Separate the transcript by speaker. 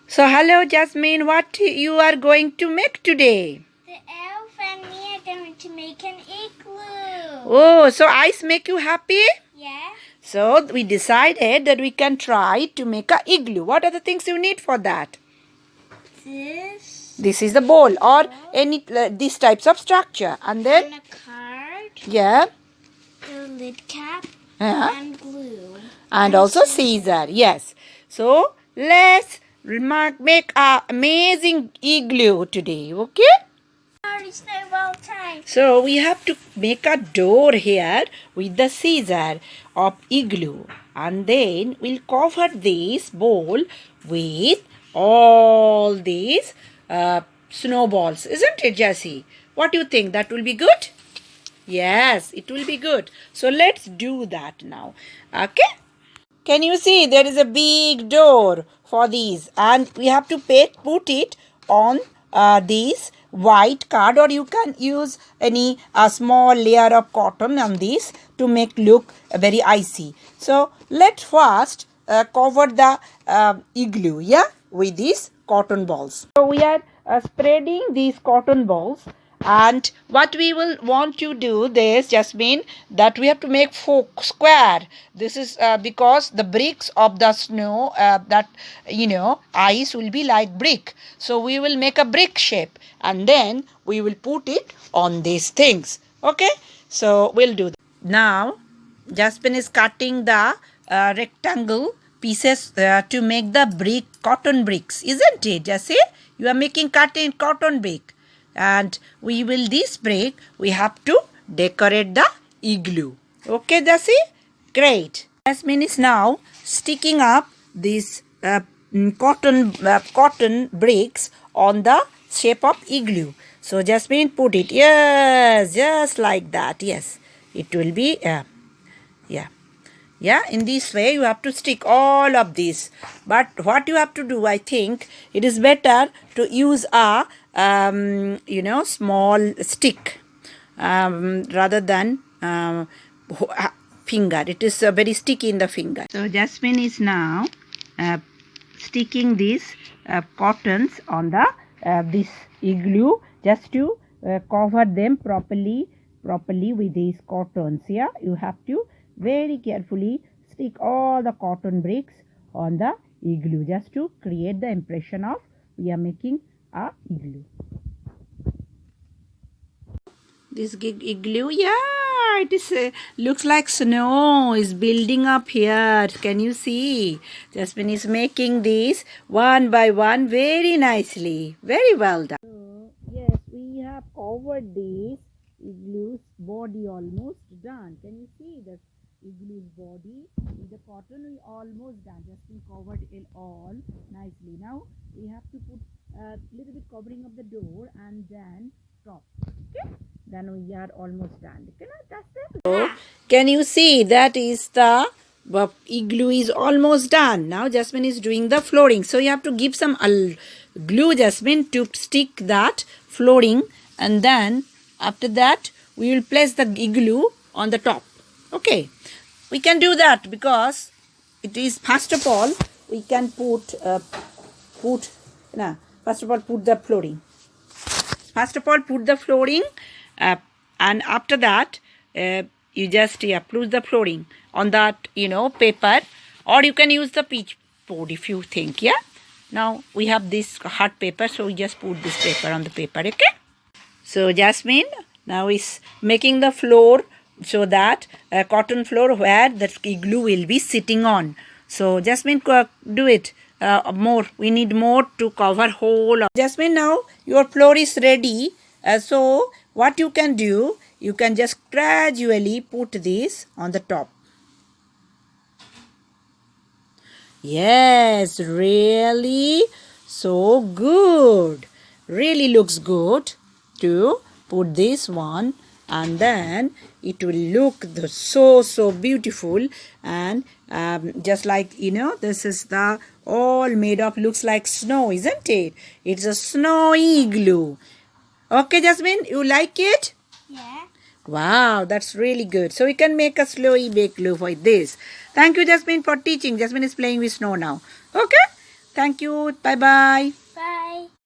Speaker 1: So hello Jasmine, what you are going to make today?
Speaker 2: The elf and me are going to make an igloo.
Speaker 1: Oh, so ice make you happy?
Speaker 2: Yeah.
Speaker 1: So we decided that we can try to make a igloo. What are the things you need for that? This is the bowl or any these types of structure, and then
Speaker 2: And a card.
Speaker 1: yeah,
Speaker 2: The lid cap.
Speaker 1: yeah,
Speaker 2: And glue.
Speaker 1: and also Caesar. Yes. So let's make a amazing igloo today. Okay.
Speaker 2: It's snowball time.
Speaker 1: So we have to make a door here with the scissor of igloo, and then we'll cover this bowl with all these snowballs, isn't it, Jessie? What do you think? That will be good? Yes, it will be good. So let's do that now. Okay? Can you see there is a big door for these, and we have to put it on these white card, or you can use any small layer of cotton on this to make look very icy. So let's first cover the igloo, yeah, with these cotton balls. So we are spreading these cotton balls, and what we will want to do this just mean that we have to make square. This is because the bricks of the snow that ice will be like brick, so we will make a brick shape and then we will put it on these things. Okay, so we'll do that. Now Jasmine is cutting the rectangle pieces to make the brick cotton bricks, isn't it, Jessie? You are making cotton brick, and we will this brick we have to decorate the igloo. Okay, Jessie? Great. Jasmine is now sticking up these cotton bricks on the shape of igloo. So Jasmine put it, yes, just like that. Yes, it will be yeah, in this way you have to stick all of these. But what you have to do, I think it is better to use a small stick rather than finger. It is very sticky in the finger. So Jasmine is now sticking these cottons on the this igloo just to cover them properly with these cottons. Yeah, you have to very carefully stick all the cotton bricks on the igloo just to create the impression of we are making a igloo. This igloo, yeah, it is looks like snow is building up here. Can you see? Jasmine is making these one by one very nicely. Very well done. So, yes, we have covered this igloo's body almost done. Can you see the igloo's body with the cotton? We almost done. Jasmine covered it all nicely. Now we have to put a little bit covering of the door and then top. Okay, then we are almost done. Can I touch that? So, can you see that is the igloo is almost done. Now Jasmine is doing the flooring. So you have to give some glue, Jasmine, to stick that flooring, and then after that we will place the igloo on the top. Okay, we can do that because it is first of all we can put the flooring. First of all, put the flooring, and after that, you just put the flooring on that paper, or you can use the peach board if you think. Yeah. Now we have this hard paper, so we just put this paper on the paper. Okay. So Jasmine now is making the floor so that cotton floor where the igloo will be sitting on. So Jasmine, do it. More. We need more to cover whole of. Jasmine, now your floor is ready. So what you can do, you can just gradually put this on the top. Yes, really so good. Really looks good to put this one, and then it will look so beautiful, and just like this is the all made of looks like snow, isn't it? It's a snowy igloo. Okay, Jasmine, you like it?
Speaker 2: Yeah.
Speaker 1: Wow, that's really good. So we can make a snowy igloo for this. Thank you, Jasmine, for teaching. Jasmine is playing with snow now. Okay, Thank you. Bye bye.